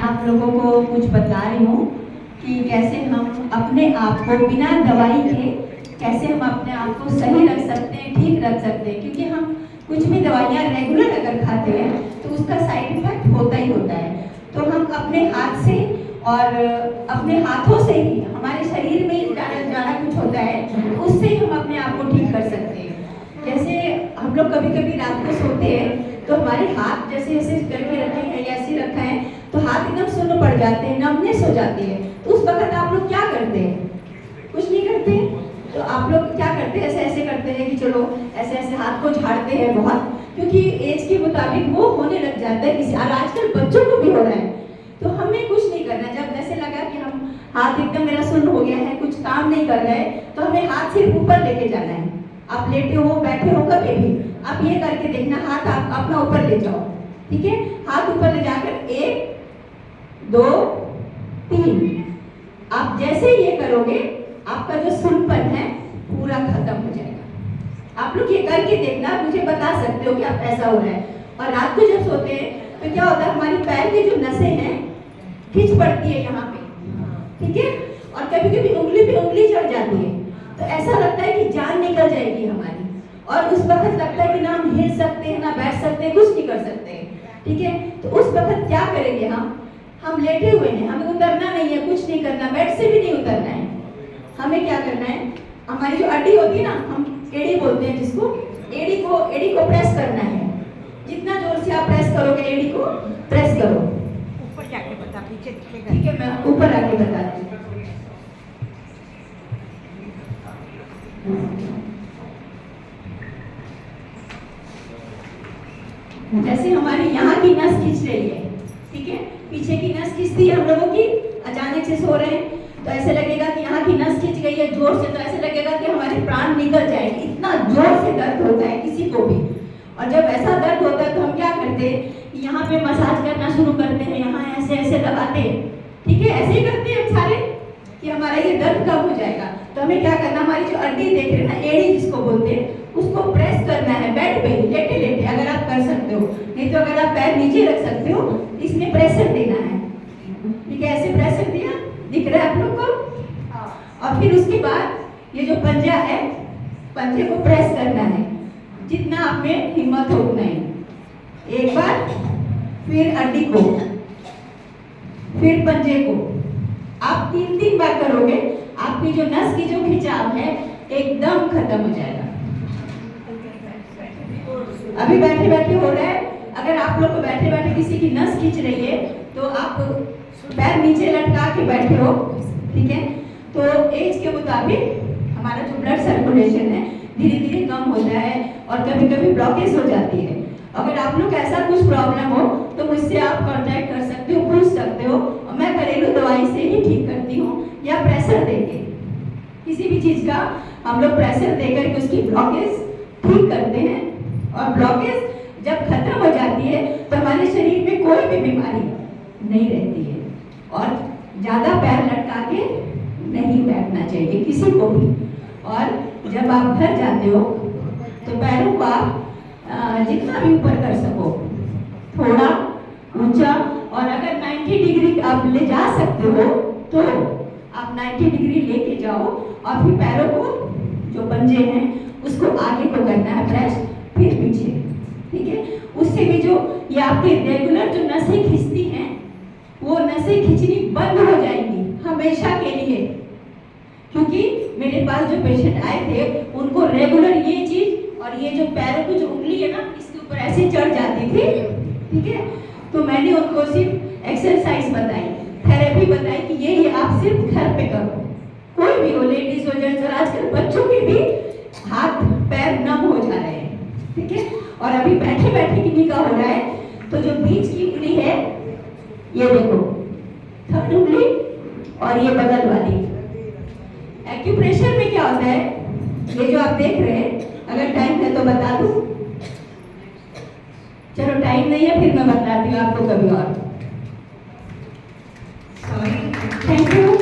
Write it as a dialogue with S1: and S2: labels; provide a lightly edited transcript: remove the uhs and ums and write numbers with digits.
S1: आप लोगों को कुछ बता रही हूँ कि कैसे हम अपने आप को बिना दवाई के कैसे हम अपने आप को सही रख सकते हैं, ठीक रख सकते हैं। क्योंकि हम कुछ भी दवाइयाँ रेगुलर अगर खाते हैं तो उसका साइड इफेक्ट होता ही होता है। तो हम अपने हाथ से और अपने हाथों से ही हमारे शरीर में जाना कुछ होता है, उससे ही हम अपने आप को ठीक कर सकते हैं। जैसे हम लोग कभी कभी रात को सोते हैं तो हमारे हाथ जैसे ऐसे करके रखे हैं या ऐसे रखा है तो हाथ एकदम सुन्न पड़ जाते हैं, नमनेस हो जाती है। तो उस वक्त आप लोग क्या करते हैं? कुछ नहीं करते। तो आप लोग क्या करते हैं? ऐसे ऐसे करते हैं कि चलो ऐसे ऐसे हाथ को झाड़ते हैं बहुत, क्योंकि एज के मुताबिक वो होने लग जाता है किसी, और आजकल बच्चों को भी हो रहा है। तो हमें कुछ नहीं करना। जब जैसे लगा कि हम हाथ एकदम मेरा सुन्न हो गया है, कुछ काम नहीं कर रहे हैं, तो हमें हाथ सिर्फ ऊपर लेके जाना है। आप लेटे हो बैठे हो कभी भी आप ये करके देखना, हाथ आप अपना ऊपर ले जाओ, ठीक है? हाथ ऊपर ले जाकर 1 2 3, आप जैसे ये करोगे आपका जो सुनपन है पूरा खत्म हो जाएगा। आप लोग ये करके देखना, मुझे बता सकते हो कि आप ऐसा हो रहा है। और रात को जब सोते हैं तो क्या होता है, हमारी पैर की जो नसें हैं खिंच पड़ती है यहाँ पे, ठीक है? और कभी कभी उंगली पे उंगली चढ़ जाती है, तो ऐसा लगता है कि जान निकल जाएगी हमारी। और उस वक्त लगता है कि ना हम हिल सकते हैं, ना बैठ सकते हैं, कुछ नहीं कर सकते हैं, ठीक है? तो उस वक्त क्या करेंगे? हम लेटे हुए हैं, हमें उतरना नहीं है, कुछ नहीं करना, बेड से भी नहीं उतरना है। हमें क्या करना है? हमारी जो अड्डी होती है ना, हम एड़ी बोलते हैं जिसको, एड़ी को प्रेस करना है। जितना जोर से आप प्रेस करोगे, एड़ी को प्रेस करो।
S2: ऊपर जाके बता, पीछे दिखेगा।
S1: ठीक है, मैं ऊपर आके बताती हूँ। जैसे हमारे यहाँ की नस खींच रही है, ठीक है? पीछे की नस खींचती है हम लोगों की, अचानक से सो रहे हैं तो ऐसे लगेगा कि यहाँ की नस खींच गई है जोर से, तो ऐसे लगेगा कि हमारे प्राण निकल जाएंगे। इतना जोर से दर्द होता है किसी को भी। और जब ऐसा दर्द होता है तो हम क्या करते हैं? यहाँ पे मसाज करना शुरू करते हैं, यहाँ ऐसे ऐसे दबाते हैं, ठीक है? ऐसे ही करते हैं हम सारे कि हमारा ये दर्द कम हो जाएगा। तो हमें क्या करना, हमारी जो अड्डी देख रहे हैं ना, एड़ी जिसको बोलते हैं, उसको प्रेस करना है बेड पे लेटे लेटे, अगर आप कर सकते हो। नहीं तो अगर आप पैर नीचे रख सकते हो, इसमें प्रेशर देना है, ठीक है? ऐसे प्रेशर दिया, दिख रहा है आप लोग को? और फिर उसके बाद ये जो पंजा है, पंजे को प्रेस करना है जितना आप में हिम्मत हो उतना ही। एक बार, फिर अड्डी को, फिर पंजे को। आप 3 बार करोगे, आपकी जो नस की जो खिंचाव है एकदम खत्म हो जाएगा। अभी बैठे बैठे हो रहा है। अगर आप लोग को बैठे बैठे किसी की नस खींच रही है तो आप पैर नीचे लटका के बैठे हो, ठीक है? तो एज के मुताबिक हमारा जो ब्लड सर्कुलेशन है धीरे धीरे कम होता है और कभी कभी ब्लॉकेज हो जाती है। अगर आप लोग ऐसा कुछ प्रॉब्लम हो तो मुझसे आप कांटेक्ट कर सकते हो, पूछ सकते हो, और मैं घरेलू दवाई से ही ठीक करती हूँ, या प्रेशर देके, किसी भी चीज़ का हम लोग प्रेशर देकर के उसकी ब्लॉकेज ठीक करते हैं। और ब्लॉकेज जब खत्म हो जाती है तो हमारे शरीर में कोई भी बीमारी नहीं रहती है। और ज़्यादा पैर लटका के नहीं बैठना चाहिए किसी को भी। और जब आप घर जाते हो तो पैरों को आप जितना भी ऊपर कर सको, थोड़ा ऊंचा, और अगर 90 डिग्री आप ले जा सकते हो तो आप 90 डिग्री लेके जाओ। और फिर पैरों को जो पंजे हैं उसको आगे को करना है प्रेस, फिर पीछे, ठीक है? उससे भी जो ये आपके रेगुलर जो नसें खींचती हैं वो नसें खींचनी बंद हो जाएंगी हमेशा के लिए। क्योंकि मेरे पास जो पेशेंट आए थे उनको रेगुलर ये चीज और ये जो पैरों की जो उंगली है ना इसके ऊपर ऐसे चढ़ जाती थी, ठीक है? तो मैंने उनको सिर्फ एक्सरसाइज बताई, थेरेपी बताई कि ये आप सिर्फ घर पे करो। कोई भी हो, लेडीज हो, जेंट्स, और आजकल बच्चों के भी हाथ पैर नम हो जा रहे हैं, ठीक है? और अभी बैठे बैठे किन्हीं का हो रहा है तो जो बीच की उंगली है, ये देखो, थर्ड उंगली और ये बगल वाली। एक्यूप्रेशर में क्या होता है, ये जो आप देख रहे हैं, अगर टाइम है तो बता दूं? चलो टाइम नहीं है, फिर मैं बताती हूँ आपको कभी और। Thank you.